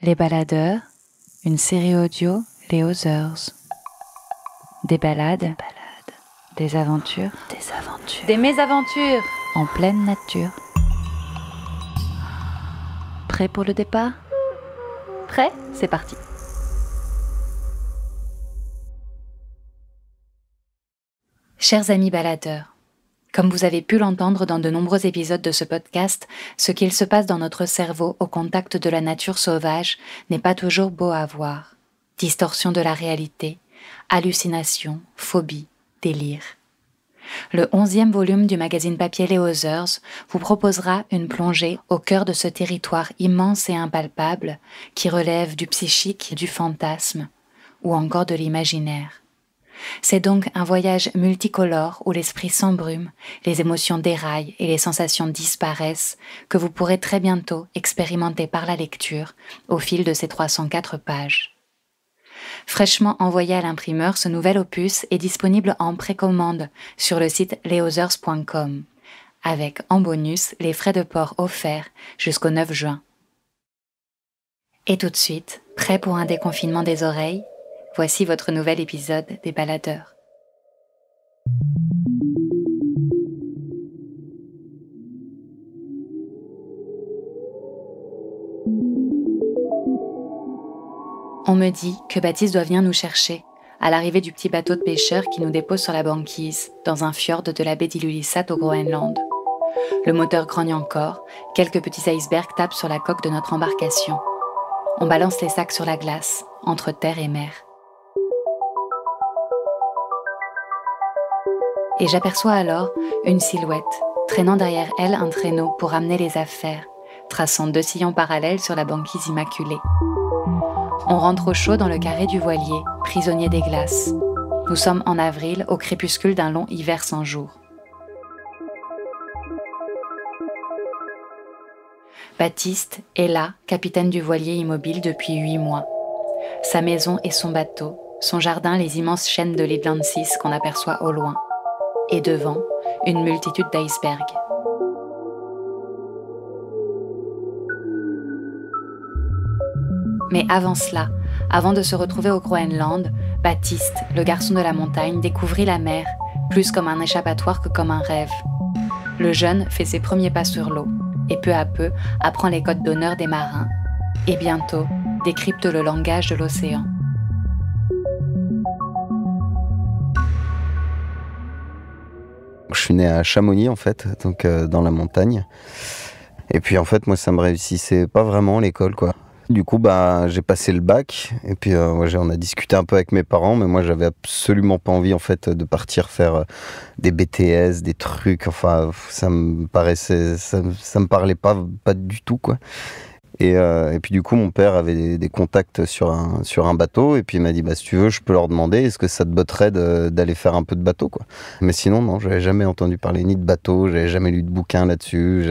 Les Baladeurs, une série audio Les Others. Des balades, des aventures, des mésaventures en pleine nature. Prêt pour le départ ? Prêt ? C'est parti. Chers amis baladeurs, comme vous avez pu l'entendre dans de nombreux épisodes de ce podcast, ce qu'il se passe dans notre cerveau au contact de la nature sauvage n'est pas toujours beau à voir. Distorsion de la réalité, hallucinations, phobies, délire. Le 11e volume du magazine papier Les Others vous proposera une plongée au cœur de ce territoire immense et impalpable qui relève du psychique, du fantasme ou encore de l'imaginaire. C'est donc un voyage multicolore où l'esprit s'embrume, les émotions déraillent et les sensations disparaissent que vous pourrez très bientôt expérimenter par la lecture au fil de ces 304 pages. Fraîchement envoyé à l'imprimeur, ce nouvel opus est disponible en précommande sur le site lesothers.com, avec en bonus les frais de port offerts jusqu'au 9 juin. Et tout de suite, prêt pour un déconfinement des oreilles ? Voici votre nouvel épisode des Baladeurs. On me dit que Baptiste doit venir nous chercher, à l'arrivée du petit bateau de pêcheurs qui nous dépose sur la banquise, dans un fjord de la baie d'Ilulissat au Groenland. Le moteur grogne encore, quelques petits icebergs tapent sur la coque de notre embarcation. On balance les sacs sur la glace, entre terre et mer. Et j'aperçois alors une silhouette, traînant derrière elle un traîneau pour amener les affaires, traçant 2 sillons parallèles sur la banquise immaculée. On rentre au chaud dans le carré du voilier, prisonnier des glaces. Nous sommes en avril, au crépuscule d'un long hiver sans jour. Baptiste est là, capitaine du voilier immobile depuis 8 mois. Sa maison et son bateau, son jardin les immenses chaînes de l'Inland 6 qu'on aperçoit au loin. Et devant, une multitude d'icebergs. Mais avant cela, avant de se retrouver au Groenland, Baptiste, le garçon de la montagne, découvrit la mer, plus comme un échappatoire que comme un rêve. Le jeune fait ses premiers pas sur l'eau, et peu à peu apprend les codes d'honneur des marins, et bientôt décrypte le langage de l'océan. Je suis né à Chamonix en fait, donc dans la montagne. Et puis en fait moi ça me réussissait pas vraiment l'école quoi. Du coup j'ai passé le bac et puis on a discuté un peu avec mes parents, mais moi j'avais absolument pas envie en fait de partir faire des BTS, des trucs. Enfin ça me parlait pas du tout quoi. Et puis du coup mon père avait des contacts sur un bateau et puis il m'a dit si tu veux je peux leur demander est-ce que ça te botterait d'aller faire un peu de bateau quoi. Mais sinon non, j'avais jamais entendu parler ni de bateau, j'avais jamais lu de bouquin là-dessus,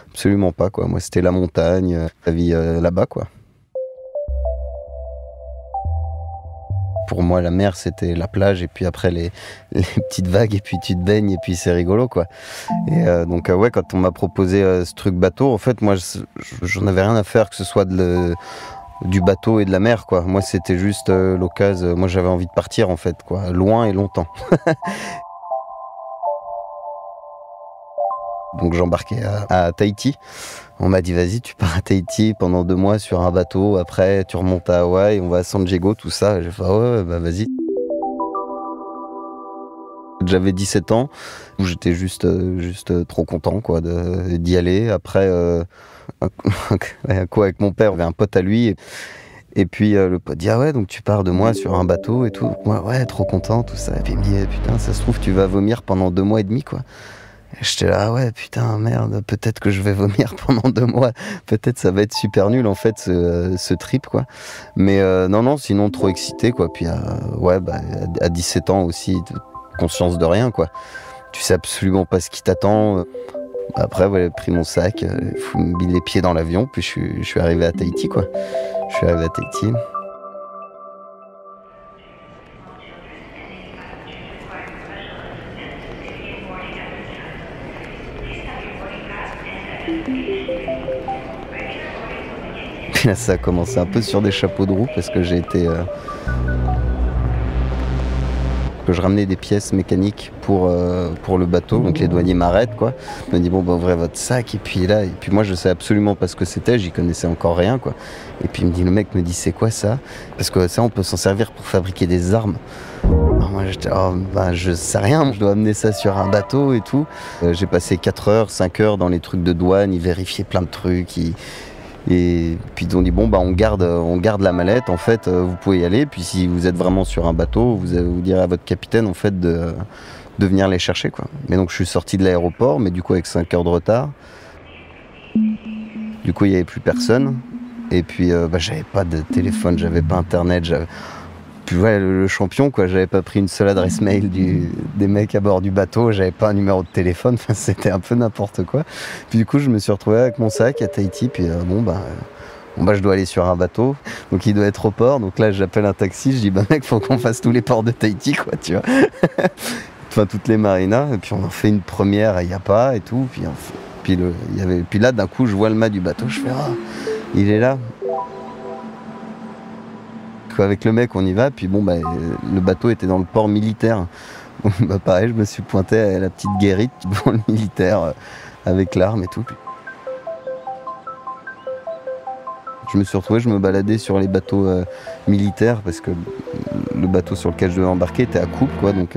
absolument pas quoi. Moi c'était la montagne, la vie là-bas quoi. Pour moi, la mer, c'était la plage, et puis après, les petites vagues, et puis tu te baignes, et puis c'est rigolo, quoi. Et donc, quand on m'a proposé ce truc bateau, en fait, moi, j'en avais rien à faire, que ce soit du bateau et de la mer, quoi. Moi, c'était juste l'occasion. Moi, j'avais envie de partir, en fait, quoi, loin et longtemps. Donc, j'embarquais à Tahiti. On m'a dit, vas-y, tu pars à Tahiti pendant 2 mois sur un bateau. Après, tu remontes à Hawaï, on va à San Diego, tout ça. J'ai fait, ouais, vas-y. J'avais 17 ans, j'étais juste trop content quoi, d'y aller. Après, avec mon père, on avait un pote à lui. Et puis le pote dit, ah ouais, donc tu pars 2 mois sur un bateau et tout. Donc, moi, ouais, trop content, tout ça. Et puis il me dit, putain, ça se trouve, tu vas vomir pendant 2 mois et demi, quoi. J'étais là, ouais, putain, merde, peut-être que je vais vomir pendant 2 mois. Peut-être ça va être super nul, en fait, ce trip, quoi. Mais non, sinon, trop excité, quoi. Puis, à 17 ans aussi, conscience de rien, quoi. Tu sais absolument pas ce qui t'attend. Après, j'ai pris mon sac, mis les pieds dans l'avion, puis je suis arrivé à Tahiti, quoi. Je suis arrivé à Tahiti. Là, ça a commencé un peu sur des chapeaux de roue parce que j'ai été... que je ramenais des pièces mécaniques pour le bateau, donc les douaniers m'arrêtent quoi. Ils me disent bon bah ouvrez votre sac et puis moi je sais absolument pas ce que c'était, j'y connaissais encore rien quoi. Et puis le mec me dit c'est quoi ça? Parce que ça on peut s'en servir pour fabriquer des armes. Alors moi j'étais je sais rien, je dois amener ça sur un bateau et tout. J'ai passé 4 heures, 5 heures dans les trucs de douane, ils vérifiaient plein de trucs. Et puis ils ont dit bon bah on garde la mallette en fait, vous pouvez y aller, puis si vous êtes vraiment sur un bateau, vous direz à votre capitaine en fait de venir les chercher quoi. Mais donc je suis sorti de l'aéroport, mais du coup avec 5 heures de retard. Du coup il n'y avait plus personne. Et puis j'avais pas de téléphone, j'avais pas internet, puis ouais, le champion quoi, j'avais pas pris une seule adresse mail des mecs à bord du bateau, j'avais pas un numéro de téléphone, enfin, c'était un peu n'importe quoi. Puis du coup je me suis retrouvé avec mon sac à Tahiti, puis je dois aller sur un bateau, donc il doit être au port, donc là j'appelle un taxi, je dis mec faut qu'on fasse tous les ports de Tahiti quoi, tu vois. Enfin toutes les marinas, et puis on en fait une première à Yapa et tout, puis là d'un coup je vois le mât du bateau, je fais il est là. Avec le mec on y va, puis le bateau était dans le port militaire. Donc, pareil, je me suis pointé à la petite guérite devant le militaire avec l'arme et tout. Je me suis retrouvé, je me baladais sur les bateaux militaires parce que le bateau sur lequel je devais embarquer était à couple quoi, donc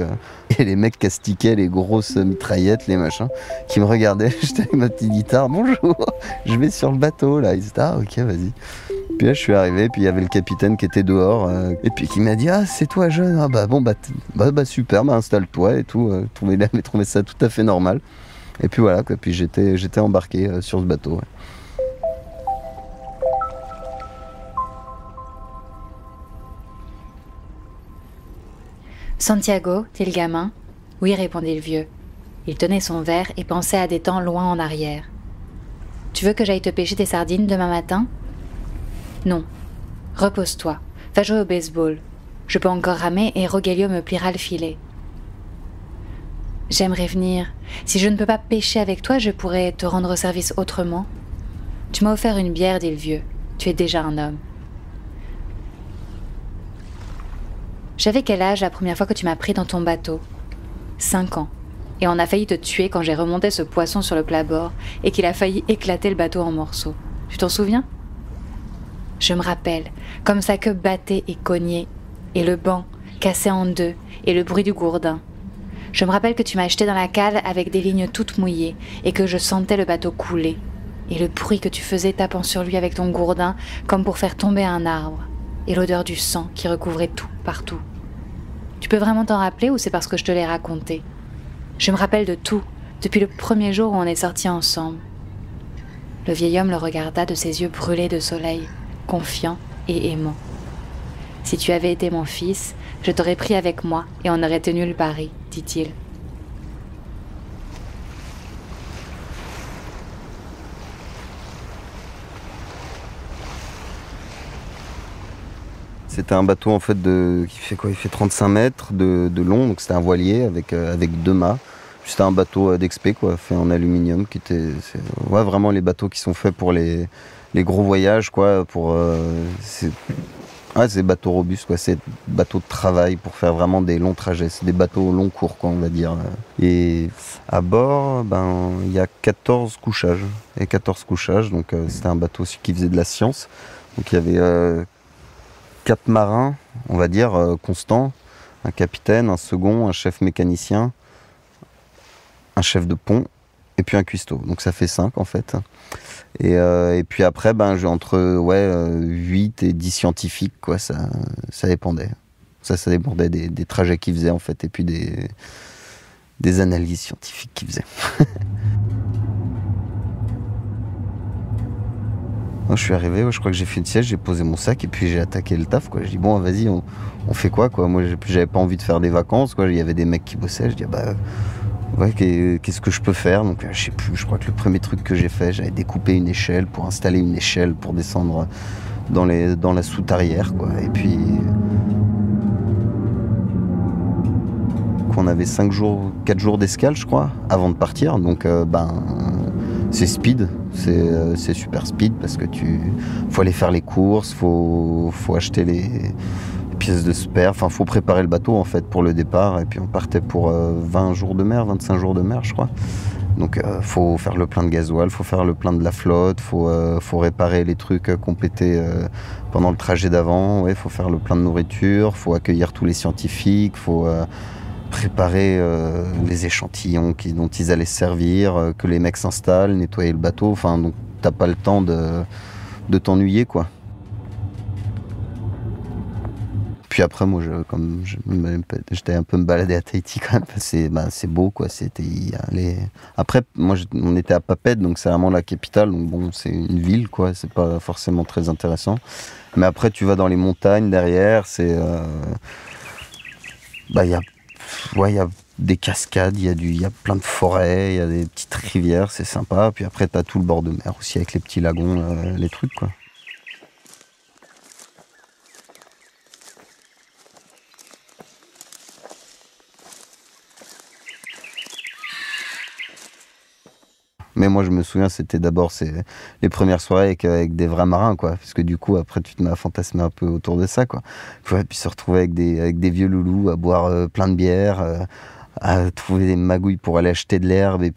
et les mecs castiquaient les grosses mitraillettes, les machins, qui me regardaient, j'étais avec ma petite guitare, bonjour, je vais sur le bateau là, ils étaient ok vas-y. Puis là je suis arrivé, puis il y avait le capitaine qui était dehors, et puis qui m'a dit c'est toi jeune, super, installe-toi et tout, il avait trouvé ça tout à fait normal. Et puis voilà quoi, puis j'étais embarqué sur ce bateau. Ouais. Santiago, dit le gamin. Oui, répondit le vieux. Il tenait son verre et pensait à des temps loin en arrière. Tu veux que j'aille te pêcher tes sardines demain matin? Non. Repose-toi. Va jouer au baseball. Je peux encore ramer et Rogelio me pliera le filet. J'aimerais venir. Si je ne peux pas pêcher avec toi, je pourrais te rendre service autrement. Tu m'as offert une bière, dit le vieux. Tu es déjà un homme. J'avais quel âge la première fois que tu m'as pris dans ton bateau? 5 ans. Et on a failli te tuer quand j'ai remonté ce poisson sur le plat-bord et qu'il a failli éclater le bateau en morceaux. Tu t'en souviens? Je me rappelle, comme sa queue battait et cognait, et le banc cassé en deux, et le bruit du gourdin. Je me rappelle que tu m'as jeté dans la cale avec des lignes toutes mouillées, et que je sentais le bateau couler, et le bruit que tu faisais tapant sur lui avec ton gourdin, comme pour faire tomber un arbre, et l'odeur du sang qui recouvrait tout, partout. Tu peux vraiment t'en rappeler ou c'est parce que je te l'ai raconté? Je me rappelle de tout, depuis le premier jour où on est sortis ensemble. Le vieil homme le regarda de ses yeux brûlés de soleil, confiant et aimant. Si tu avais été mon fils, je t'aurais pris avec moi et on aurait tenu le pari, dit-il. C'était un bateau en fait qui fait quoi? Il fait 35 mètres de long, donc c'était un voilier avec 2 mâts. C'était un bateau d'expé quoi, fait en aluminium, vraiment les bateaux qui sont faits pour les gros voyages quoi, c'est des bateaux robustes quoi, c'est des bateaux de travail pour faire vraiment des longs trajets, c'est des bateaux long cours quoi on va dire. Et à bord, il y a 14 couchages, donc c'était un bateau aussi qui faisait de la science, donc il y avait 4 marins, on va dire, constants, un capitaine, un second, un chef mécanicien, un chef de pont, et puis un cuistot. Donc ça fait 5 en fait. Et puis après, j'ai entre 8 et 10 scientifiques, quoi, ça dépendait. Ça dépendait des trajets qu'ils faisaient en fait, et puis des analyses scientifiques qu'ils faisaient. Je suis arrivé, je crois que j'ai fait une sieste, j'ai posé mon sac et puis j'ai attaqué le taf quoi. Je dis bon vas-y on fait quoi quoi. Moi j'avais pas envie de faire des vacances quoi. Il y avait des mecs qui bossaient, je dis qu'est-ce que je peux faire. Donc je sais plus, je crois que le premier truc que j'ai fait, j'avais découpé une échelle pour installer une échelle pour descendre dans la soute-arrière quoi. Et puis on avait 4 jours d'escale je crois avant de partir. Donc c'est speed. C'est super speed parce que faut aller faire les courses, faut acheter les pièces de spare, enfin faut préparer le bateau en fait pour le départ, et puis on partait pour 20 jours de mer, 25 jours de mer je crois. Donc faut faire le plein de gasoil, faut faire le plein de la flotte, faut réparer les trucs qu'on pétait pendant le trajet d'avant, ouais, faut faire le plein de nourriture, faut accueillir tous les scientifiques, faut préparer les échantillons dont ils allaient se servir, que les mecs s'installent, nettoyer le bateau, enfin donc t'as pas le temps de t'ennuyer quoi. Puis après moi j'étais un peu me balader à Tahiti quand même, c'est beau quoi, Après moi on était à Papeete, donc c'est vraiment la capitale, donc bon c'est une ville quoi, c'est pas forcément très intéressant. Mais après tu vas dans les montagnes derrière, il y a des cascades, il y a plein de forêts, il y a des petites rivières, c'est sympa. Puis après, t'as tout le bord de mer aussi avec les petits lagons, les trucs, quoi. Mais moi, je me souviens, c'était d'abord les premières soirées avec des vrais marins, quoi. Parce que du coup, après, tu te mets à fantasmer un peu autour de ça, quoi. Ouais, puis se retrouver avec des vieux loulous, à boire plein de bière, à trouver des magouilles pour aller acheter de l'herbe. Et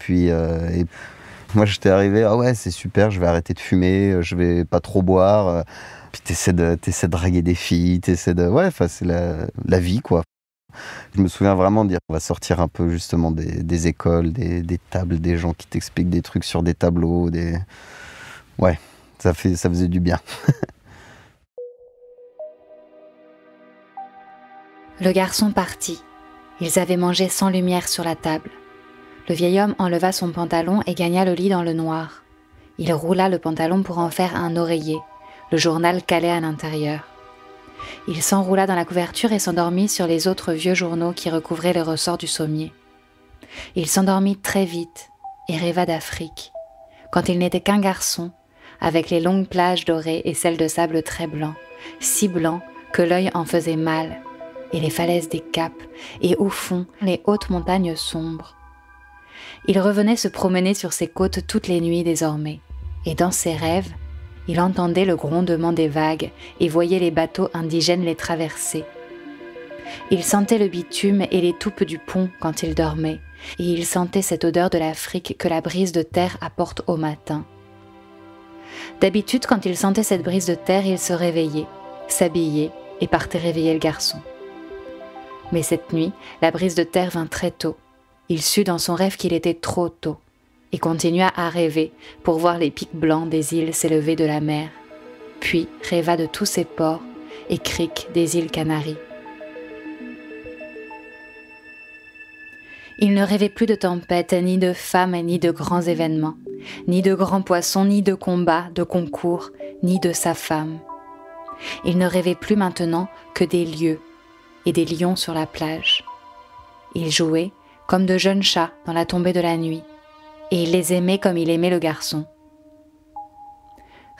moi, j'étais arrivé, ah ouais, c'est super, je vais arrêter de fumer, je vais pas trop boire. Puis t'essaies de draguer des filles, ouais, enfin, c'est la vie, quoi. Je me souviens vraiment de dire on va sortir un peu justement des écoles, des tables, des gens qui t'expliquent des trucs sur des tableaux, ouais, ça faisait du bien. Le garçon partit. Ils avaient mangé sans lumière sur la table. Le vieil homme enleva son pantalon et gagna le lit dans le noir. Il roula le pantalon pour en faire un oreiller, le journal calé à l'intérieur. Il s'enroula dans la couverture et s'endormit sur les autres vieux journaux qui recouvraient les ressorts du sommier. Il s'endormit très vite et rêva d'Afrique, quand il n'était qu'un garçon, avec les longues plages dorées et celles de sable très blanc, si blanc que l'œil en faisait mal, et les falaises des caps, et au fond, les hautes montagnes sombres. Il revenait se promener sur ces côtes toutes les nuits désormais, et dans ses rêves, il entendait le grondement des vagues et voyait les bateaux indigènes les traverser. Il sentait le bitume et les toupes du pont quand il dormait, et il sentait cette odeur de l'Afrique que la brise de terre apporte au matin. D'habitude, quand il sentait cette brise de terre, il se réveillait, s'habillait et partait réveiller le garçon. Mais cette nuit, la brise de terre vint très tôt. Il sut dans son rêve qu'il était trop tôt, et continua à rêver pour voir les pics blancs des îles s'élever de la mer, puis rêva de tous ces ports et criques des îles Canaries. Il ne rêvait plus de tempêtes, ni de femmes, ni de grands événements, ni de grands poissons, ni de combats, de concours, ni de sa femme. Il ne rêvait plus maintenant que des lieux et des lions sur la plage. Il jouait comme de jeunes chats dans la tombée de la nuit, et il les aimait comme il aimait le garçon.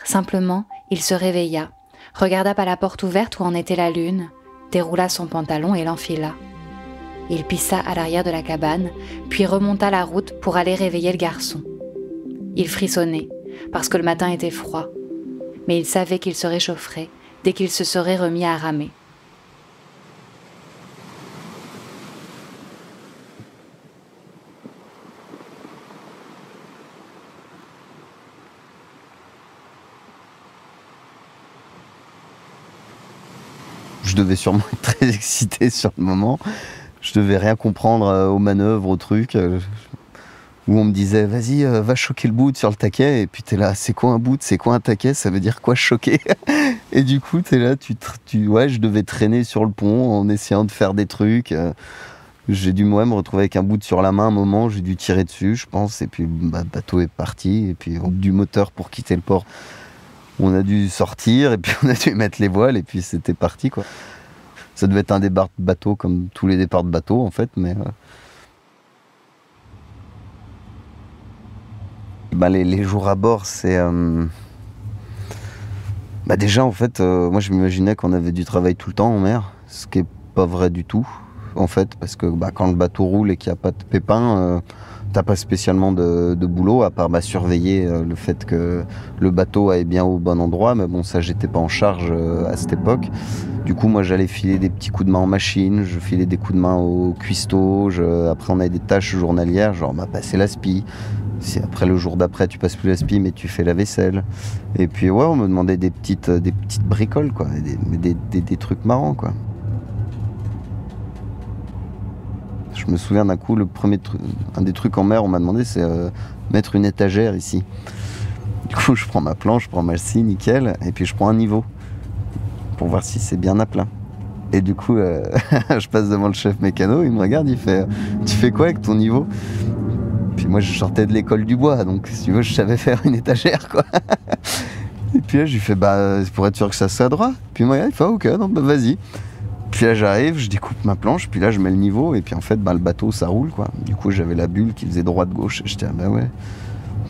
Simplement, il se réveilla, regarda par la porte ouverte où en était la lune, déroula son pantalon et l'enfila. Il pissa à l'arrière de la cabane, puis remonta la route pour aller réveiller le garçon. Il frissonnait, parce que le matin était froid, mais il savait qu'il se réchaufferait dès qu'il se serait remis à ramer. Je devais sûrement être très excité sur le moment. Je devais rien comprendre aux manœuvres, aux trucs. Où on me disait, vas-y, va choquer le bout sur le taquet. Et puis t'es là, c'est quoi un bout, c'est quoi un taquet, ça veut dire quoi choquer? Et du coup, t'es là, ouais, je devais traîner sur le pont en essayant de faire des trucs. J'ai dû moi me retrouver avec un bout sur la main un moment, j'ai dû tirer dessus, je pense. Et puis le bateau est parti. Et puis du moteur pour quitter le port, on a dû sortir. Et puis on a dû mettre les voiles. Et puis c'était parti, quoi. Ça devait être un départ de bateau comme tous les départs de bateau, en fait. Mais les jours à bord, c'est... déjà, en fait, moi, je m'imaginais qu'on avait du travail tout le temps en mer, ce qui est pas vrai du tout, en fait, parce que quand le bateau roule et qu'il n'y a pas de pépin, t'as pas spécialement de boulot à part surveiller le fait que le bateau aille bien au bon endroit, mais bon, ça j'étais pas en charge à cette époque. Du coup, moi j'allais filer des petits coups de main en machine, je filais des coups de main au cuistot, après on avait des tâches journalières, genre passer la spie. Si après le jour d'après tu passes plus la spie mais tu fais la vaisselle. Et puis ouais, on me demandait des petites bricoles quoi, des trucs marrants quoi. Je me souviens d'un coup, un des trucs en mer, on m'a demandé, c'est mettre une étagère ici. Du coup, je prends ma planche, je prends ma scie, nickel, et puis je prends un niveau pour voir si c'est bien à plat. Et du coup, je passe devant le chef mécano, il me regarde, il fait « Tu fais quoi avec ton niveau ?» Puis moi, je sortais de l'école du bois, donc si tu veux, je savais faire une étagère, quoi. Et puis là, je lui fais « Bah, pour être sûr que ça soit droit. » Puis moi, il fait « Ok, donc bah, vas-y. » Puis là j'arrive, je découpe ma planche, puis là je mets le niveau, et puis en fait le bateau ça roule quoi. Du coup j'avais la bulle qui faisait droite-gauche, et j'étais bah ouais,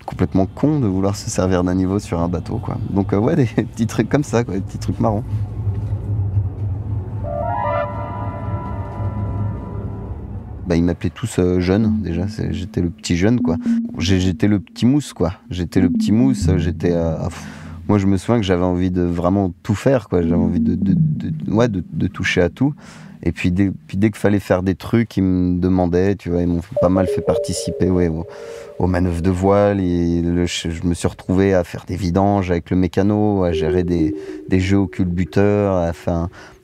complètement con de vouloir se servir d'un niveau sur un bateau quoi. Donc ouais, des petits trucs comme ça quoi, des petits trucs marrants. Bah, ils m'appelaient tous jeune déjà, j'étais le petit jeune quoi. J'étais le petit mousse quoi, moi je me souviens que j'avais envie de vraiment tout faire quoi, j'avais envie de toucher à tout. Et puis dès qu'il fallait faire des trucs, ils me demandaient, tu vois, ils m'ont pas mal fait participer aux manœuvres de voile. Je me suis retrouvé à faire des vidanges avec le mécano, à gérer des jeux au culbuteur,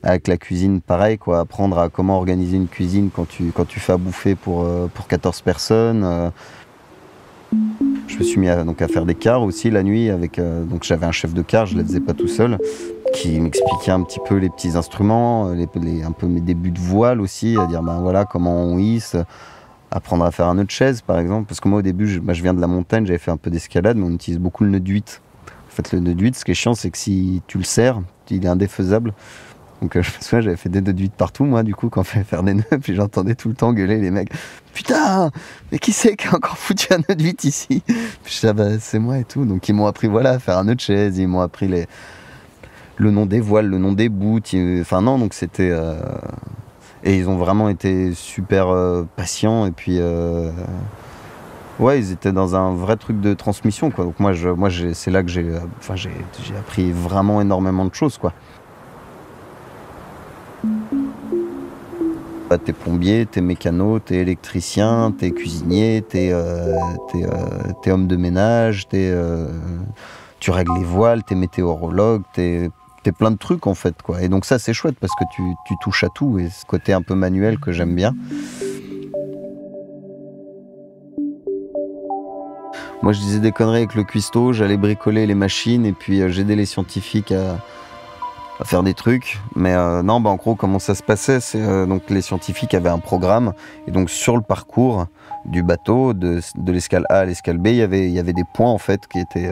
avec la cuisine pareil, quoi, apprendre à comment organiser une cuisine quand tu fais à bouffer pour 14 personnes. Je me suis mis à faire des cars aussi la nuit donc j'avais un chef de car, je ne les faisais pas tout seul, qui m'expliquait un petit peu les petits instruments, un peu mes débuts de voile aussi, à dire ben voilà comment on hisse, apprendre à faire un nœud de chaise par exemple, parce que moi au début je viens de la montagne, j'avais fait un peu d'escalade, mais on utilise beaucoup le nœud de 8. En fait le nœud de 8, ce qui est chiant c'est que si tu le serres, il est indéfaisable. Donc je me souviens, j'avais fait des nœuds de 8 partout, moi, du coup, quand on fait faire des nœuds, puis j'entendais tout le temps gueuler les mecs. Putain, mais qui c'est qui a encore foutu un nœud de 8 ici? Puis je disais, bah, c'est moi et tout. Donc ils m'ont appris, voilà, à faire un nœud de chaise, ils m'ont appris le nom des voiles, le nom des bouts. Enfin non, donc c'était... Et ils ont vraiment été super patients, et puis... Ouais, ils étaient dans un vrai truc de transmission, quoi. Donc c'est là que j'ai appris vraiment énormément de choses, quoi. T'es plombier, t'es mécano, t'es électricien, t'es cuisinier, t'es homme de ménage, tu règles les voiles, t'es météorologue, t'es plein de trucs en fait quoi. Et donc ça c'est chouette parce que tu touches à tout et ce côté un peu manuel que j'aime bien. Moi je disais des conneries avec le cuistot, j'allais bricoler les machines et puis j'aidais les scientifiques à faire des trucs, mais non, en gros, comment ça se passait, c'est donc les scientifiques avaient un programme, et donc sur le parcours du bateau, de l'escale A à l'escale B, il y avait des points en fait qui étaient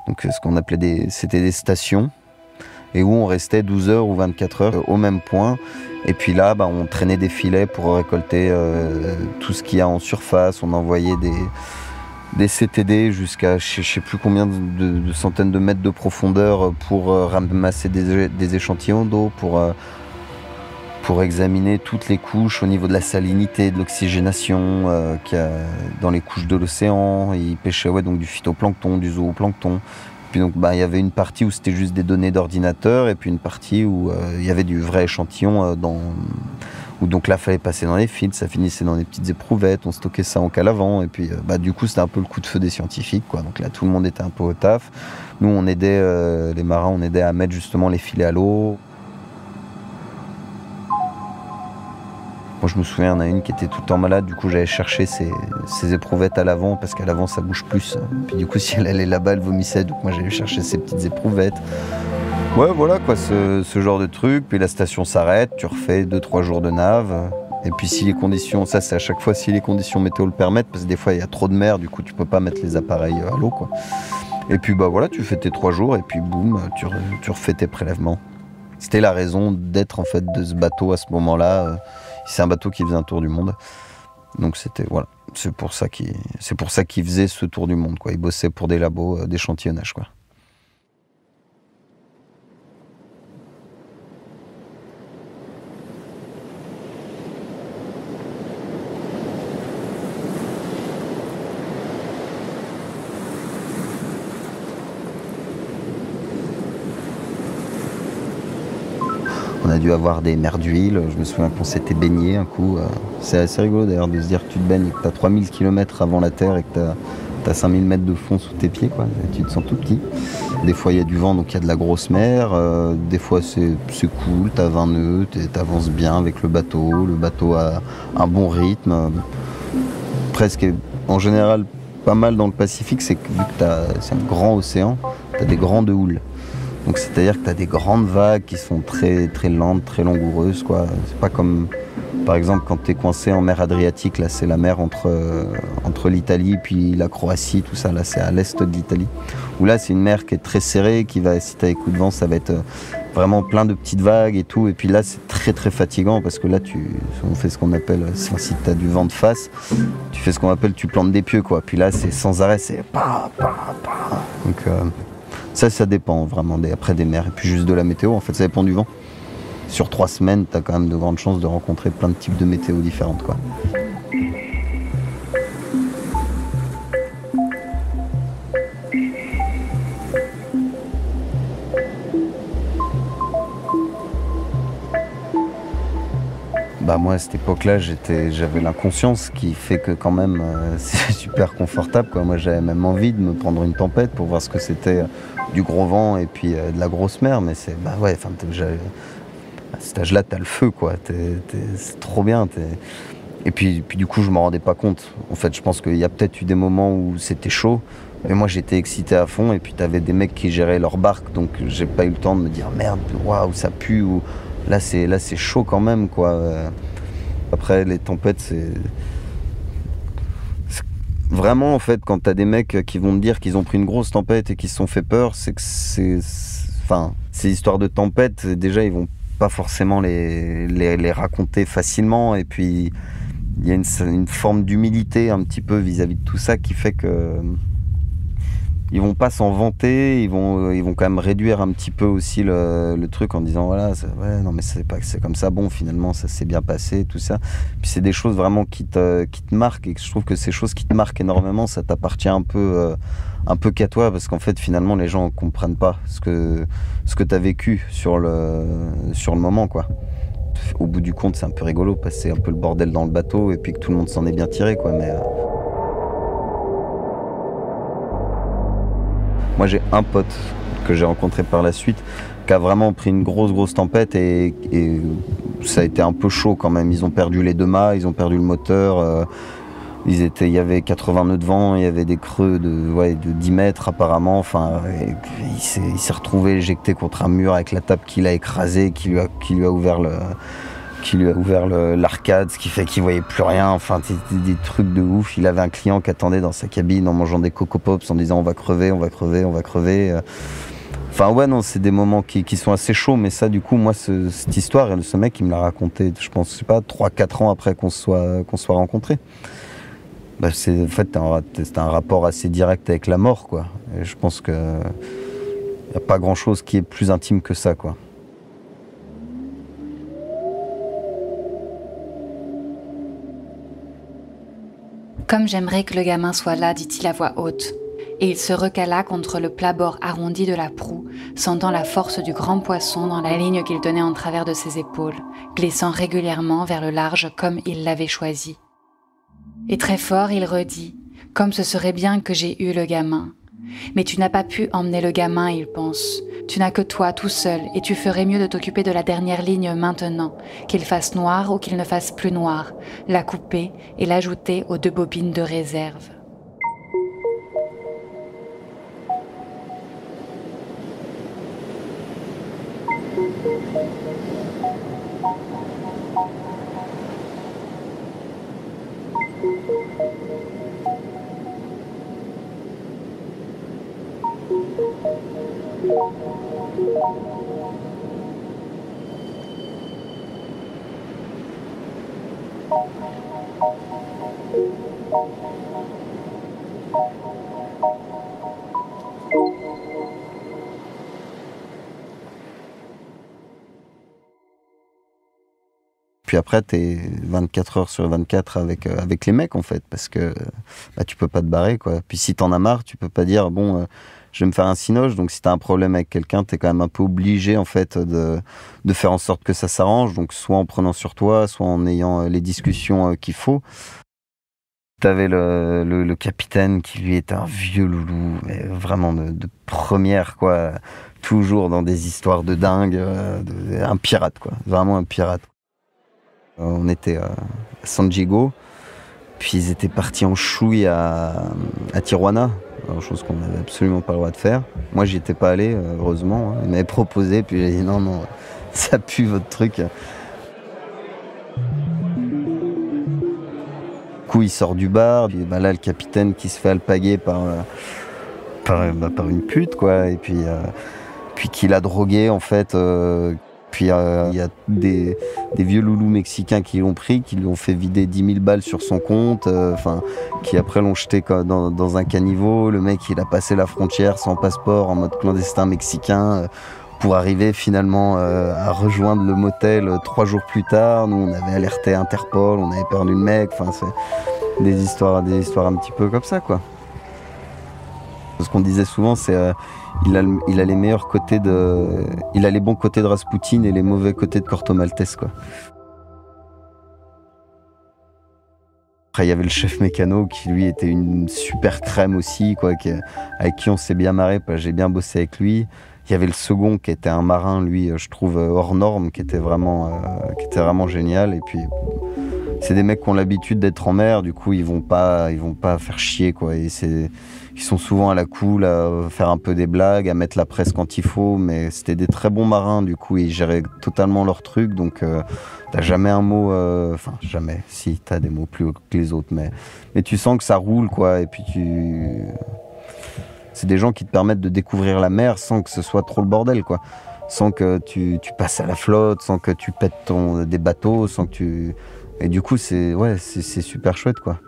donc ce qu'on appelait c'était des stations, et où on restait 12 heures ou 24 heures au même point. Et puis là, on traînait des filets pour récolter tout ce qu'il y a en surface, on envoyait des CTD jusqu'à je sais plus combien de centaines de mètres de profondeur pour ramasser des échantillons d'eau, pour examiner toutes les couches au niveau de la salinité, de l'oxygénation qu'il y a dans les couches de l'océan. Ils pêchaient donc du phytoplancton, du zooplancton. Puis donc il y avait une partie où c'était juste des données d'ordinateur et puis une partie où il y avait du vrai échantillon où donc là fallait passer dans les filtres, ça finissait dans des petites éprouvettes, on stockait ça en cale à vent et puis du coup c'était un peu le coup de feu des scientifiques quoi. Donc là tout le monde était un peu au taf. Nous on aidait les marins, on aidait à mettre justement les filets à l'eau. Moi je me souviens, il y en a une qui était tout le temps malade, du coup j'allais chercher ces éprouvettes à l'avant parce qu'à l'avant ça bouge plus. Puis du coup si elle allait là-bas elle vomissait, donc moi j'allais chercher ces petites éprouvettes. Ouais, voilà quoi, ce genre de truc. Puis la station s'arrête, tu refais 2-3 jours de nave. Et puis si les conditions, ça c'est à chaque fois si les conditions météo le permettent, parce que des fois il y a trop de mer, du coup tu peux pas mettre les appareils à l'eau quoi. Et puis voilà, tu fais tes 3 jours et puis boum, tu refais tes prélèvements. C'était la raison d'être en fait de ce bateau à ce moment-là. C'est un bateau qui faisait un tour du monde. Donc c'était voilà, c'est pour ça qu'il faisait ce tour du monde quoi. Il bossait pour des labos d'échantillonnage quoi. On a dû avoir des mers d'huile. Je me souviens qu'on s'était baigné un coup. C'est assez rigolo d'ailleurs de se dire que tu te baignes et que tu as 3000 km avant la Terre et que tu as 5000 mètres de fond sous tes pieds, quoi. Et tu te sens tout petit. Des fois il y a du vent, donc il y a de la grosse mer. Des fois c'est cool, tu as 20 nœuds, tu avances bien avec le bateau a un bon rythme. Presque en général pas mal dans le Pacifique, c'est que vu que c'est un grand océan, tu as des grandes houles. Donc c'est-à-dire que tu as des grandes vagues qui sont très, très lentes, très langoureuses, quoi. C'est pas comme, par exemple, quand tu es coincé en mer Adriatique, là c'est la mer entre l'Italie puis la Croatie, tout ça, là c'est à l'est de l'Italie. Où là c'est une mer qui est très serrée, qui va, si tu as des coups de vent, ça va être vraiment plein de petites vagues et tout. Et puis là c'est très très fatigant parce que là on fait ce qu'on appelle, si tu as du vent de face, tu fais ce qu'on appelle, tu plantes des pieux, quoi. Puis là c'est sans arrêt, c'est pa, pa, pa. Donc ça dépend vraiment après des mers. Et puis juste de la météo, en fait, ça dépend du vent. Sur 3 semaines, tu as quand même de grandes chances de rencontrer plein de types de météo différentes, quoi. Bah moi à cette époque-là, j'avais l'inconscience qui fait que quand même c'est super confortable, quoi. Moi j'avais même envie de me prendre une tempête pour voir ce que c'était du gros vent et puis de la grosse mer, mais c'est bah ouais, enfin à cet âge-là t'as le feu, quoi. C'est trop bien. Et puis du coup je m'en rendais pas compte. En fait je pense qu'il y a peut-être eu des moments où c'était chaud, mais moi j'étais excité à fond et puis t'avais des mecs qui géraient leur barque, donc j'ai pas eu le temps de me dire merde, waouh ça pue ou là c'est chaud quand même, quoi. Après les tempêtes c'est vraiment, en fait, quand t'as des mecs qui vont te dire qu'ils ont pris une grosse tempête et qu'ils se sont fait peur, c'est que enfin ces histoires de tempête, déjà ils vont pas forcément les raconter facilement, et puis il y a une forme d'humilité un petit peu vis-à-vis de tout ça qui fait que ils vont pas s'en vanter, ils vont quand même réduire un petit peu aussi le truc en disant voilà, ouais, non mais c'est comme ça, bon finalement ça s'est bien passé, tout ça. Puis c'est des choses vraiment qui te marquent, et je trouve que ces choses qui te marquent énormément, ça t'appartient un peu qu'à toi, parce qu'en fait finalement les gens comprennent pas ce que t'as vécu sur le moment, quoi. Au bout du compte c'est un peu rigolo parce que c'est un peu le bordel dans le bateau et puis que tout le monde s'en est bien tiré, quoi, mais moi j'ai un pote que j'ai rencontré par la suite qui a vraiment pris une grosse tempête et ça a été un peu chaud quand même. Ils ont perdu les 2 mâts, ils ont perdu le moteur, il y avait 80 nœuds de vent, il y avait des creux de 10 mètres apparemment. Enfin, il s'est retrouvé éjecté contre un mur avec la table qu'il a écrasée, qui lui a ouvert l'arcade, ce qui fait qu'il voyait plus rien. Enfin, des trucs de ouf. Il avait un client qui attendait dans sa cabine en mangeant des Coco Pops en disant on va crever. Enfin ouais, non, c'est des moments qui sont assez chauds, mais ça du coup moi cette histoire, ce mec il me l'a raconté, je pense, je sais pas, 3-4 ans après qu'on se soit rencontrés. Bah, en fait c'est un rapport assez direct avec la mort, quoi. Et je pense que y a pas grand chose qui est plus intime que ça, quoi. Comme j'aimerais que le gamin soit là, dit-il à voix haute. Et il se recala contre le plat-bord arrondi de la proue, sentant la force du grand poisson dans la ligne qu'il tenait en travers de ses épaules, glissant régulièrement vers le large comme il l'avait choisi. Et très fort, il redit, comme ce serait bien que j'ai eu le gamin. Mais tu n'as pas pu emmener le gamin, il pense. Tu n'as que toi, tout seul, et tu ferais mieux de t'occuper de la dernière ligne maintenant, qu'il fasse noir ou qu'il ne fasse plus noir, la couper et l'ajouter aux 2 bobines de réserve. Puis après, t'es 24 heures sur 24 avec les mecs, en fait, parce que tu peux pas te barrer, quoi. Puis si t'en as marre, tu peux pas dire, bon, je vais me faire un cinoche. Donc si t'as un problème avec quelqu'un, t'es quand même un peu obligé, en fait, de faire en sorte que ça s'arrange. Donc soit en prenant sur toi, soit en ayant les discussions qu'il faut. T'avais le capitaine qui, lui, était un vieux loulou, mais vraiment de première, quoi. Toujours dans des histoires de dingue, un pirate, quoi. Vraiment un pirate. On était à San Diego, puis ils étaient partis en chouille à Tijuana, chose qu'on n'avait absolument pas le droit de faire. Moi, j'y étais pas allé, heureusement. Ils m'avaient proposé, puis j'ai dit non, ça pue votre truc. Du coup, il sort du bar, puis là, le capitaine qui se fait alpaguer par une pute, quoi, et puis qui l'a drogué, en fait. Puis il y a des vieux loulous mexicains qui l'ont pris, qui lui ont fait vider 10 000 balles sur son compte, qui après l'ont jeté dans un caniveau. Le mec, il a passé la frontière sans passeport, en mode clandestin mexicain, pour arriver finalement à rejoindre le motel 3 jours plus tard. Nous, on avait alerté Interpol, on avait perdu le mec. Enfin, c'est des histoires un petit peu comme ça, quoi. Ce qu'on disait souvent, c'est il a les meilleurs côtés il a les bons côtés de Rasputin et les mauvais côtés de Corto Maltese, quoi. Après, il y avait le chef mécano qui, lui, était une super crème aussi, quoi, avec qui on s'est bien marré, j'ai bien bossé avec lui. Il y avait le second qui était un marin, lui, je trouve hors norme, qui était vraiment génial. Et puis, c'est des mecs qui ont l'habitude d'être en mer, du coup, ils vont pas faire chier, quoi. Et ils sont souvent à la cool, à faire un peu des blagues, à mettre la presse quand il faut, mais c'était des très bons marins, du coup, ils géraient totalement leur truc, donc t'as jamais un mot, jamais, si, t'as des mots plus hauts que les autres, mais tu sens que ça roule, quoi, et puis c'est des gens qui te permettent de découvrir la mer sans que ce soit trop le bordel, quoi. Sans que tu passes à la flotte, sans que tu pètes des bateaux, sans que tu... Et du coup, c'est super chouette, quoi.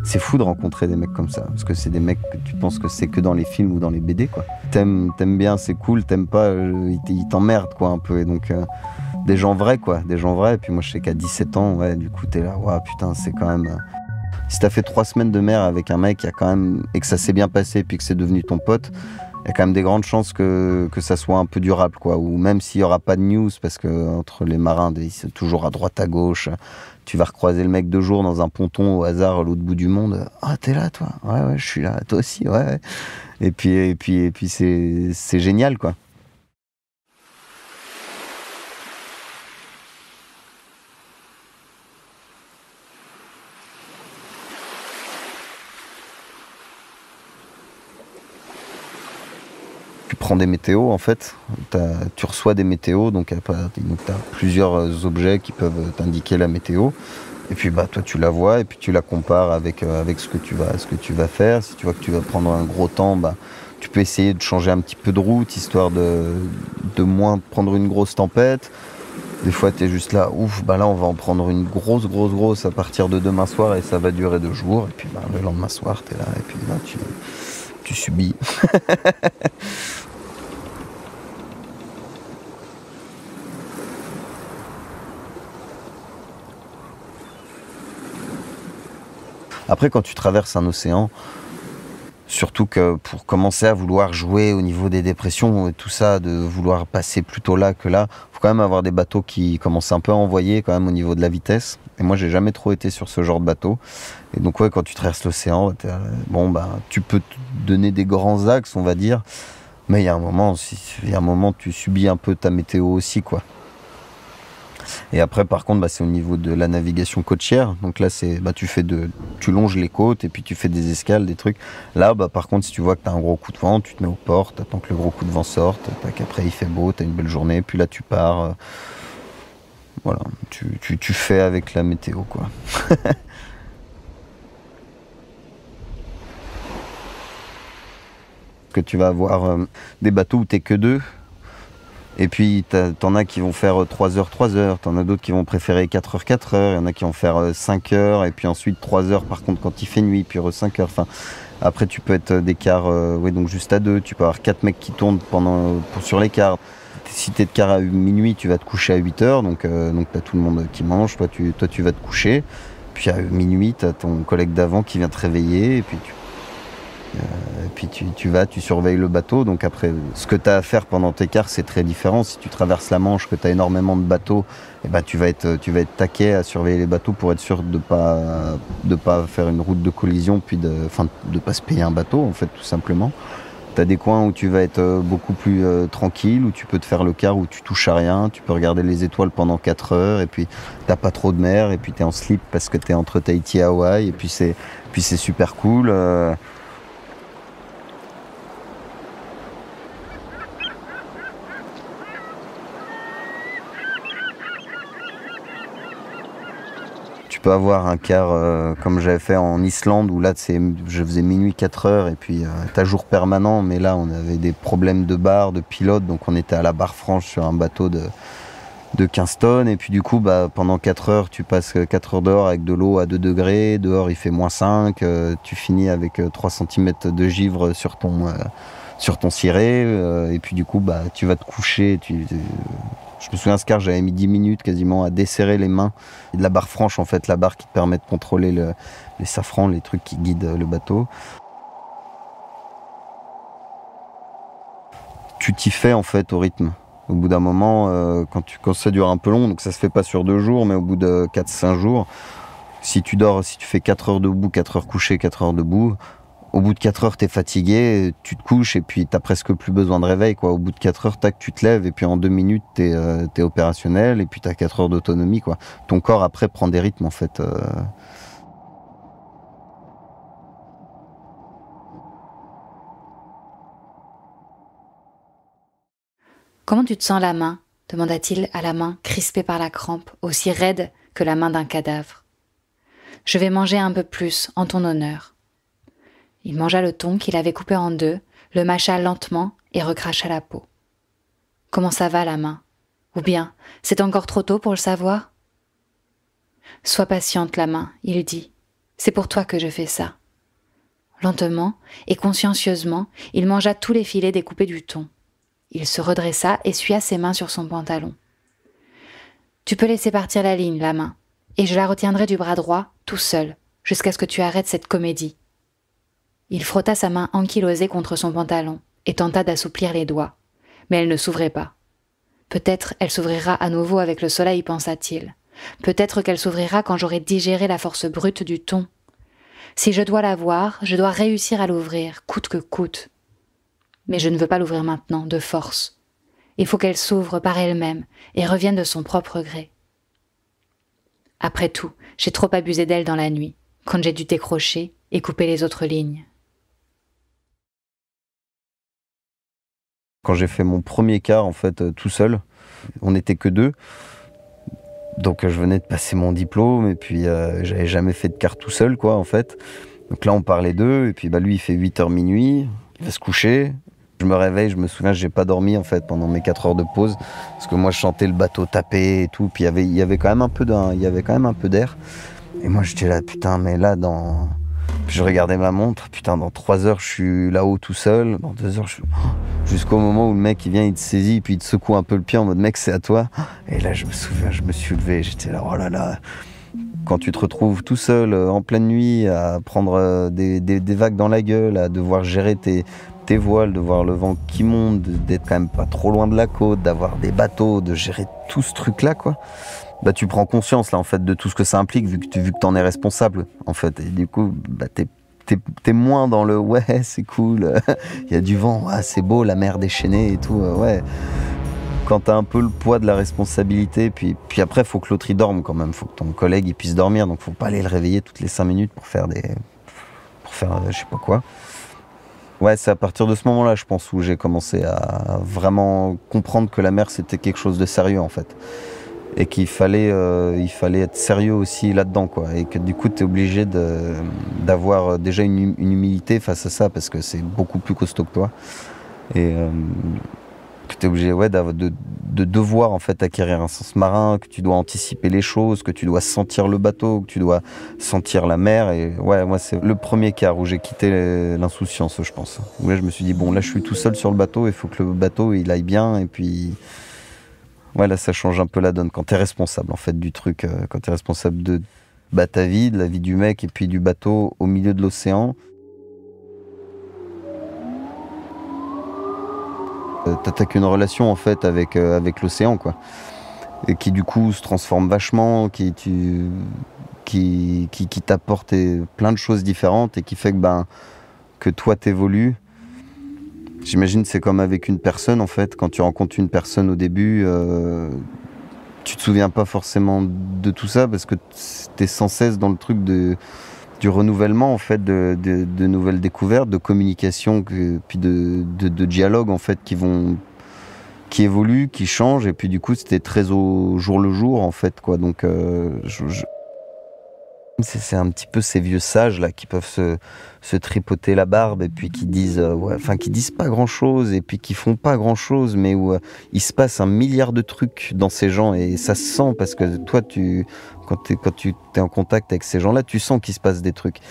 C'est fou de rencontrer des mecs comme ça, parce que c'est des mecs que tu penses que c'est que dans les films ou dans les BD, quoi. T'aimes bien, c'est cool, t'aimes pas, ils t'emmerdent, quoi, un peu. Et donc, des gens vrais, quoi, des gens vrais. Et puis moi, je sais qu'à 17 ans, ouais, du coup, t'es là, waouh, putain, c'est quand même... Si t'as fait 3 semaines de mer avec un mec, et que ça s'est bien passé, puis que c'est devenu ton pote, il y a quand même des grandes chances que ça soit un peu durable, quoi. Ou même s'il y aura pas de news, parce que entre les marins, c'est toujours à droite, à gauche. Tu vas recroiser le mec 2 jours dans un ponton au hasard à l'autre bout du monde. Ah, t'es là, toi? Ouais, je suis là. Toi aussi, ouais. Et puis c'est génial, quoi. Tu prends des météos, en fait. Tu reçois des météos, donc t'as plusieurs objets qui peuvent t'indiquer la météo. Et puis toi tu la vois et puis tu la compares avec ce que tu vas faire. Si tu vois que tu vas prendre un gros temps, tu peux essayer de changer un petit peu de route, histoire de moins prendre une grosse tempête. Des fois tu es juste là, là on va en prendre une grosse à partir de demain soir et ça va durer 2 jours. Et puis le lendemain soir tu es là et puis là tu subis. Après, quand tu traverses un océan, surtout que pour commencer à vouloir jouer au niveau des dépressions et tout ça, de vouloir passer plutôt là que là, faut quand même avoir des bateaux qui commencent un peu à envoyer quand même au niveau de la vitesse. Et moi, j'ai jamais trop été sur ce genre de bateau. Et donc, ouais, quand tu traverses l'océan, tu peux te donner des grands axes, on va dire. Mais il y a un moment, tu subis un peu ta météo aussi, quoi. Et après, par contre, c'est au niveau de la navigation côtière. Donc là, tu longes les côtes et puis tu fais des escales, des trucs. Là, par contre, si tu vois que tu as un gros coup de vent, tu te mets aux portes, tu attends que le gros coup de vent sorte, qu'après il fait beau, tu as une belle journée, puis là tu pars. Voilà, tu fais avec la météo, quoi. Que tu vas avoir des bateaux où t'es que 2. Et puis, t'en as qui vont faire 3 heures, t'en as d'autres qui vont préférer 4 heures, 4 heures, il y en a qui vont faire 5 heures, et puis ensuite 3 heures par contre quand il fait nuit, puis 5 heures. Enfin, après, tu peux être d'écart, donc juste à 2, tu peux avoir 4 mecs qui tournent sur l'écart. si t'es de quart à minuit, tu vas te coucher à 8h, donc t'as tout le monde qui mange, toi tu vas te coucher. Puis à minuit, t'as ton collègue d'avant qui vient te réveiller, et puis tu surveilles le bateau. Donc après, ce que tu as à faire pendant tes quarts, c'est très différent. Si tu traverses la Manche, que tu as énormément de bateaux, eh ben, tu vas être taquet à surveiller les bateaux pour être sûr de pas faire une route de collision, puis de pas se payer un bateau, en fait, tout simplement. Tu as des coins où tu vas être beaucoup plus tranquille, où tu peux te faire le quart, où tu touches à rien, tu peux regarder les étoiles pendant 4 heures, et puis t'as pas trop de mer, et puis tu es en slip parce que tu es entre Tahiti et Hawaï, et puis c'est super cool. Tu peux avoir un quart comme j'avais fait en Islande, où là je faisais minuit 4 heures, et puis t'as jour permanent, mais là on avait des problèmes de barre, de pilote, donc on était à la barre franche sur un bateau de 15 tonnes, et puis du coup pendant 4 heures tu passes 4 heures dehors avec de l'eau à 2 degrés, dehors il fait -5, tu finis avec 3 cm de givre sur ton ciré, et puis du coup tu vas te coucher, je me souviens, ce quart, j'avais mis 10 minutes quasiment à desserrer les mains de la barre franche, en fait, la barre qui te permet de contrôler les safrans, les trucs qui guident le bateau. Tu t'y fais, en fait, au rythme. Au bout d'un moment, quand ça dure un peu long, donc ça se fait pas sur 2 jours, mais au bout de 4-5 jours, si tu fais 4 heures debout, 4 heures couché, 4 heures debout, au bout de 4 heures, t'es fatigué, tu te couches, et puis t'as presque plus besoin de réveil, quoi. Au bout de 4 heures, tac, tu te lèves, et puis en 2 minutes, t'es opérationnel, et puis t'as 4 heures d'autonomie, quoi. Ton corps, après, prend des rythmes, en fait. Comment tu te sens la main ? Demanda-t-il à la main, crispée par la crampe, aussi raide que la main d'un cadavre. Je vais manger un peu plus, en ton honneur. Il mangea le thon qu'il avait coupé en 2, le mâcha lentement et recracha la peau. Comment ça va, la main ? Ou bien, c'est encore trop tôt pour le savoir ? Sois patiente, la main, il dit. C'est pour toi que je fais ça. Lentement et consciencieusement, il mangea tous les filets découpés du thon. Il se redressa, essuya ses mains sur son pantalon. Tu peux laisser partir la ligne, la main, et je la retiendrai du bras droit, tout seul, jusqu'à ce que tu arrêtes cette comédie. Il frotta sa main ankylosée contre son pantalon et tenta d'assouplir les doigts, mais elle ne s'ouvrait pas. Peut-être elle s'ouvrira à nouveau avec le soleil, pensa-t-il. Peut-être qu'elle s'ouvrira quand j'aurai digéré la force brute du thon. Si je dois la voir, je dois réussir à l'ouvrir, coûte que coûte. Mais je ne veux pas l'ouvrir maintenant, de force. Il faut qu'elle s'ouvre par elle-même et revienne de son propre gré. Après tout, j'ai trop abusé d'elle dans la nuit, quand j'ai dû décrocher et couper les autres lignes. Quand j'ai fait mon premier quart, en fait, tout seul, on n'était que 2. Donc je venais de passer mon diplôme, et puis j'avais jamais fait de quart tout seul, quoi, en fait. Donc là, on parlait d'eux, et puis lui, il fait 8h minuit, il va se coucher. Je me réveille, je me souviens, j'ai pas dormi, en fait, pendant mes 4 heures de pause, parce que moi, je sentais le bateau taper et tout, puis il y avait quand même un peu d'air. Et moi, j'étais là, putain, mais là, Puis je regardais ma montre, putain, dans 3 heures, je suis là-haut tout seul, dans 2 heures, jusqu'au moment où le mec, il vient, il te saisit, puis il te secoue un peu le pied en mode, mec, c'est à toi. Et là, je me souviens, je me suis levé, j'étais là, oh là là. Quand tu te retrouves tout seul, en pleine nuit, à prendre des vagues dans la gueule, à devoir gérer tes voiles, de voir le vent qui monte, d'être quand même pas trop loin de la côte, d'avoir des bateaux, de gérer tout ce truc-là, quoi. Tu prends conscience, là, en fait, de tout ce que ça implique, vu que t'en es responsable, en fait. Et du coup, t'es moins dans le « ouais, c'est cool, il y a du vent, ouais, c'est beau, la mer déchaînée et tout, ouais ». Quand t'as un peu le poids de la responsabilité, puis après, faut que l'autre, il dorme quand même. Faut que ton collègue, il puisse dormir, donc faut pas aller le réveiller toutes les 5 minutes pour faire je sais pas quoi. Ouais, c'est à partir de ce moment-là, je pense, où j'ai commencé à vraiment comprendre que la mer, c'était quelque chose de sérieux, en fait. Et qu'il fallait être sérieux aussi là-dedans, quoi. Et que du coup, tu es obligé d'avoir déjà une humilité face à ça, parce que c'est beaucoup plus costaud que toi. Et que t'es obligé de devoir en fait acquérir un sens marin, que tu dois anticiper les choses, que tu dois sentir le bateau, que tu dois sentir la mer. Et ouais, moi c'est le premier quart où j'ai quitté l'insouciance, je pense. Où là je me suis dit bon, là je suis tout seul sur le bateau, il faut que le bateau il aille bien. Et puis ouais, là ça change un peu la donne quand t'es responsable en fait du truc, quand t'es responsable de ta vie, de la vie du mec et puis du bateau au milieu de l'océan. T'attaques une relation en fait avec l'océan, quoi, et qui du coup se transforme vachement, qui t'apporte plein de choses différentes et qui fait que toi t'évolues. J'imagine c'est comme avec une personne en fait, quand tu rencontres une personne au début, tu te souviens pas forcément de tout ça parce que t'es sans cesse dans le truc du renouvellement en fait, de nouvelles découvertes, de communication, puis de dialogue en fait qui évoluent, qui changent, et puis du coup c'était très au jour le jour en fait, quoi. Donc c'est un petit peu ces vieux sages là qui peuvent se tripoter la barbe et puis qui disent qui disent pas grand chose et puis qui font pas grand chose, mais où il se passe 1 milliard de trucs dans ces gens et ça se sent parce que toi quand tu es en contact avec ces gens-là, tu sens qu'il se passe des trucs.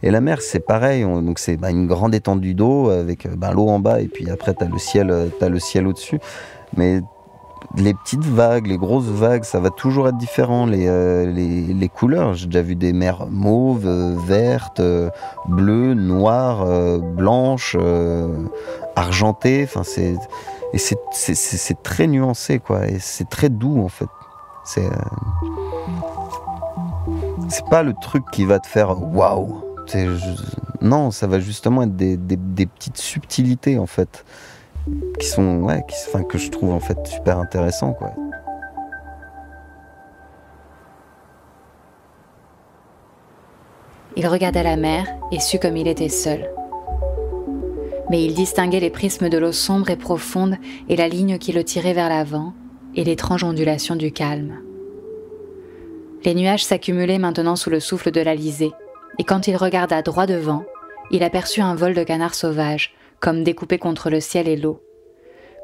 Et la mer c'est pareil, donc c'est une grande étendue d'eau avec l'eau en bas et puis après t'as le ciel au-dessus, mais les petites vagues, les grosses vagues, ça va toujours être différent. Les couleurs, j'ai déjà vu des mers mauves, vertes, bleues, noires, blanches, argentées. Enfin, c'est très nuancé, quoi. Et c'est très doux, en fait. C'est pas le truc qui va te faire waouh. Non, ça va justement être des petites subtilités, en fait. Que je trouve en fait super intéressant, quoi. Il regardait la mer et sut comme il était seul. Mais il distinguait les prismes de l'eau sombre et profonde et la ligne qui le tirait vers l'avant et l'étrange ondulation du calme. Les nuages s'accumulaient maintenant sous le souffle de l'Alizé, et quand il regarda droit devant, il aperçut un vol de canards sauvages, comme découpé contre le ciel et l'eau,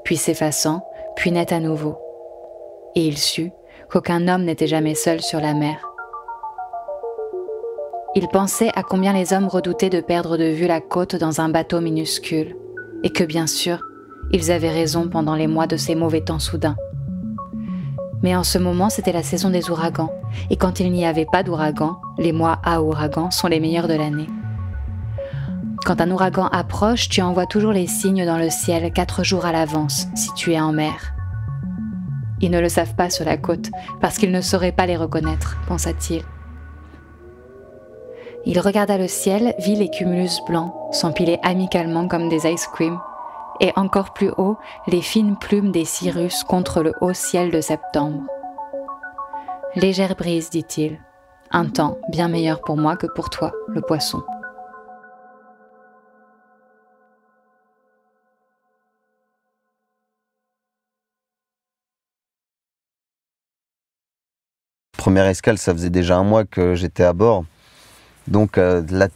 puis s'effaçant, puis net à nouveau. Et il sut qu'aucun homme n'était jamais seul sur la mer. Il pensait à combien les hommes redoutaient de perdre de vue la côte dans un bateau minuscule, et que bien sûr, ils avaient raison pendant les mois de ces mauvais temps soudains. Mais en ce moment, c'était la saison des ouragans, et quand il n'y avait pas d'ouragan, les mois à ouragan sont les meilleurs de l'année. Quand un ouragan approche, tu envoies toujours les signes dans le ciel 4 jours à l'avance, si tu es en mer. Ils ne le savent pas sur la côte, parce qu'ils ne sauraient pas les reconnaître, pensa-t-il. Il regarda le ciel, vit les cumulus blancs, s'empiler amicalement comme des ice cream, et encore plus haut, les fines plumes des cirrus contre le haut ciel de septembre. Légère brise, dit-il, un temps bien meilleur pour moi que pour toi, le poisson. Première escale, ça faisait déjà 1 mois que j'étais à bord. Donc là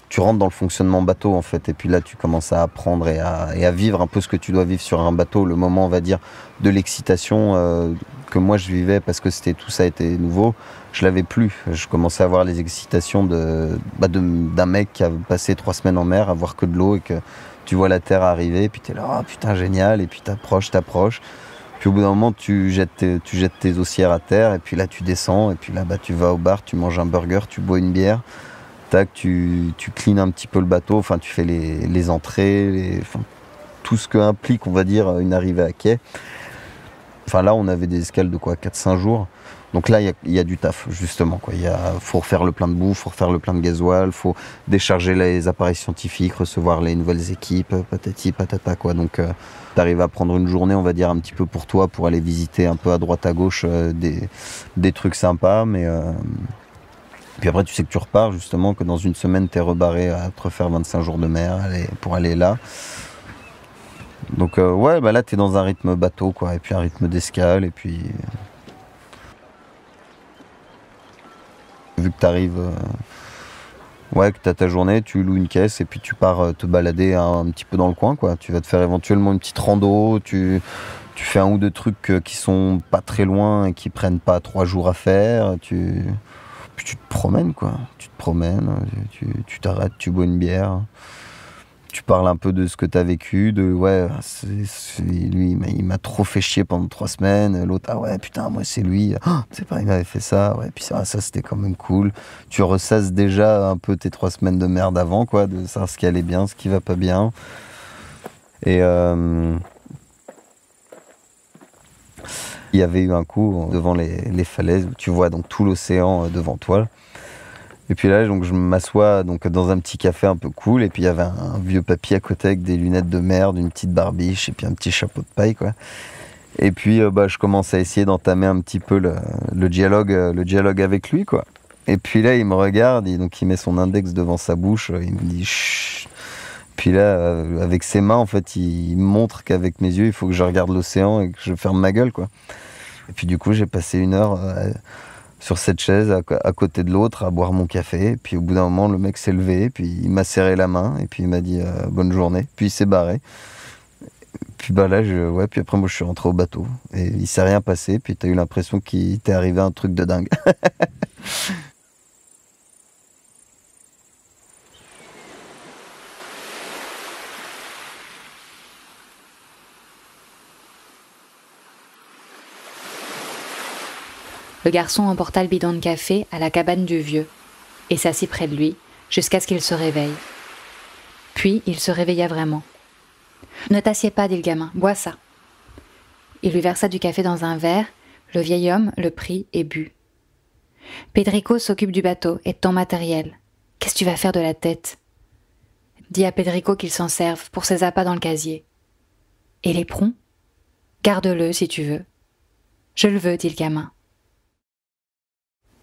tu rentres dans le fonctionnement bateau en fait, et puis là tu commences à apprendre et à vivre un peu ce que tu dois vivre sur un bateau, le moment on va dire de l'excitation que moi je vivais parce que tout ça était nouveau, je l'avais plus. Je commençais à avoir les excitations d'un mec qui a passé 3 semaines en mer à voir que de l'eau et que tu vois la terre arriver, et puis t'es là, oh putain génial, et puis t'approches. Puis au bout d'un moment, tu jettes tes haussières à terre, et puis là, tu descends, et puis là, tu vas au bar, tu manges un burger, tu bois une bière, tac, tu cleans un petit peu le bateau, enfin, tu fais les entrées, tout ce que implique, on va dire, une arrivée à quai. Enfin, là, on avait des escales de 4-5 jours. Donc là, il y a du taf, justement, quoi. Faut refaire le plein de bouffe, faut refaire le plein de gasoil, faut décharger les appareils scientifiques, recevoir les nouvelles équipes, patati patata, quoi. Donc, t'arrives à prendre une journée, on va dire, un petit peu pour toi, pour aller visiter un peu à droite à gauche des trucs sympas, mais puis après, tu sais que tu repars, justement, que dans une semaine, t'es rebarré à te refaire 25 jours de mer pour aller là. Donc là, t'es dans un rythme bateau, quoi, et puis un rythme d'escale, et puis vu que t'arrives Ouais, que t'as ta journée, tu loues une caisse et puis tu pars te balader un petit peu dans le coin, quoi. Tu vas te faire éventuellement une petite rando, tu fais un ou deux trucs qui sont pas très loin et qui prennent pas 3 jours à faire. Puis tu te promènes, quoi. Tu te promènes, tu t'arrêtes, tu bois une bière. Tu parles un peu de ce que t'as vécu, lui, il m'a trop fait chier pendant 3 semaines. L'autre, ah ouais, putain, moi c'est lui. Ah, c'est pas, il m'avait fait ça. Ouais, puis ça c'était quand même cool. Tu ressasses déjà un peu tes 3 semaines de merde avant, quoi, de savoir ce qui allait bien, ce qui va pas bien. Et il y avait eu un coup devant les falaises où tu vois donc tout l'océan devant toi. Et puis là, donc, je m'assois donc, dans un petit café un peu cool, et puis il y avait un vieux papy à côté avec des lunettes de merde, une petite barbiche, et puis un petit chapeau de paille, quoi. Et puis je commence à essayer d'entamer un petit peu le dialogue avec lui, quoi. Et puis là, il me regarde, donc il met son index devant sa bouche, il me dit chut. Puis là, avec ses mains, en fait, il me montre qu'avec mes yeux, il faut que je regarde l'océan et que je ferme ma gueule, quoi. Et puis du coup, j'ai passé 1 heure sur cette chaise à côté de l'autre à boire mon café. Et puis au bout d'un moment, le mec s'est levé, puis il m'a serré la main et puis il m'a dit bonne journée. Puis il s'est barré. Puis là, puis après moi je suis rentré au bateau et il s'est rien passé. Puis t'as eu l'impression qu'il t'est arrivé un truc de dingue. Le garçon emporta le bidon de café à la cabane du vieux et s'assit près de lui jusqu'à ce qu'il se réveille. Puis il se réveilla vraiment. « Ne t'assieds pas, dit le gamin, bois ça. » Il lui versa du café dans un verre, le vieil homme le prit et but. « Pedrico s'occupe du bateau et de ton matériel. Qu'est-ce que tu vas faire de la tête ? Dis à Pedrico qu'il s'en serve pour ses appâts dans le casier. Et l'éperon ? Garde-le si tu veux. »« Je le veux, dit le gamin. »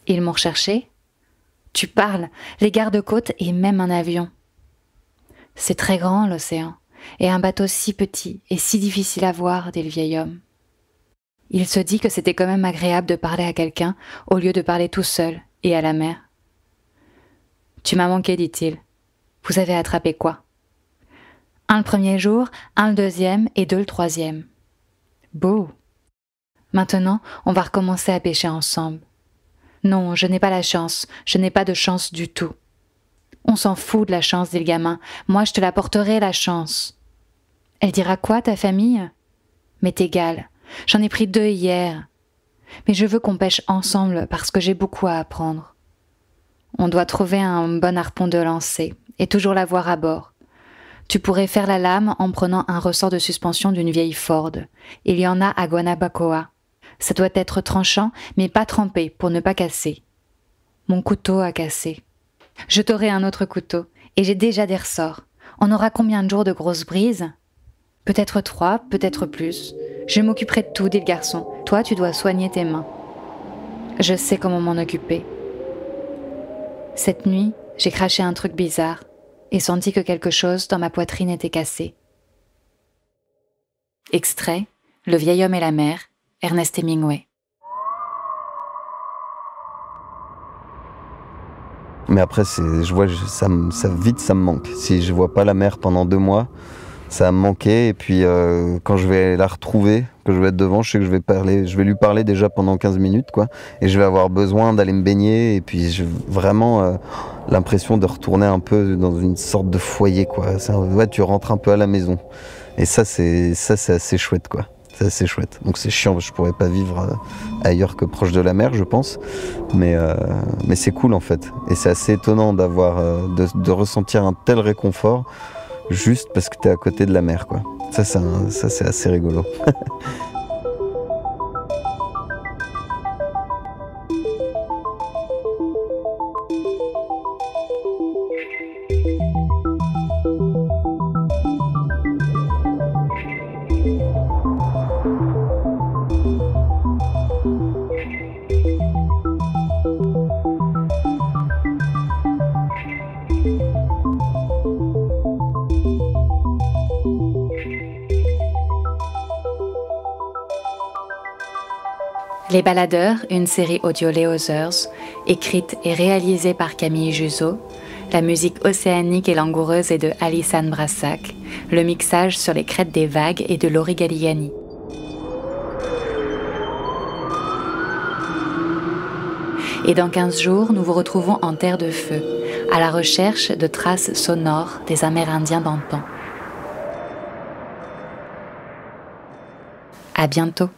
Ils m'ont recherché ? Tu parles, les gardes-côtes et même un avion. C'est très grand l'océan, et un bateau si petit et si difficile à voir, dit le vieil homme. Il se dit que c'était quand même agréable de parler à quelqu'un au lieu de parler tout seul et à la mer. Tu m'as manqué, dit-il. Vous avez attrapé quoi ? Un le premier jour, un le deuxième et 2 le troisième. Beau. Maintenant, on va recommencer à pêcher ensemble. Non, je n'ai pas la chance, je n'ai pas de chance du tout. On s'en fout de la chance, dit le gamin. Moi, je te l'apporterai, la chance. Elle dira quoi, ta famille ? M'est égal. J'en ai pris 2 hier. Mais je veux qu'on pêche ensemble parce que j'ai beaucoup à apprendre. On doit trouver un bon harpon de lancer et toujours l'avoir à bord. Tu pourrais faire la lame en prenant un ressort de suspension d'une vieille Ford. Il y en a à Guanabacoa. Ça doit être tranchant, mais pas trempé pour ne pas casser. Mon couteau a cassé. Je t'aurai un autre couteau, et j'ai déjà des ressorts. On aura combien de jours de grosses brises ? Peut-être 3, peut-être plus. Je m'occuperai de tout, dit le garçon. Toi, tu dois soigner tes mains. Je sais comment m'en occuper. Cette nuit, j'ai craché un truc bizarre, et senti que quelque chose dans ma poitrine était cassé. Extrait, Le vieil homme et la mer, Ernest Hemingway. Mais après, je vois, ça me manque. Si je vois pas la mer pendant 2 mois, ça va me manquer. Et puis, quand je vais la retrouver, que je vais être devant, je sais que je vais lui parler déjà pendant 15 minutes, quoi. Et je vais avoir besoin d'aller me baigner. Et puis, j'ai vraiment l'impression de retourner un peu dans une sorte de foyer, quoi. Ouais, tu rentres un peu à la maison. Et ça, c'est assez chouette, quoi. C'est assez chouette. Donc c'est chiant, je pourrais pas vivre ailleurs que proche de la mer, je pense. Mais c'est cool en fait. Et c'est assez étonnant de ressentir un tel réconfort juste parce que t'es à côté de la mer, quoi. Ça c'est assez rigolo. Les Baladeurs, une série audio Léo Zers, écrite et réalisée par Camille Juseau, La musique océanique et langoureuse est de Alissan Brassac, le mixage sur les crêtes des vagues est de Laurie Galliani. Et dans 15 jours, nous vous retrouvons en Terre de Feu, à la recherche de traces sonores des Amérindiens d'antan. À bientôt.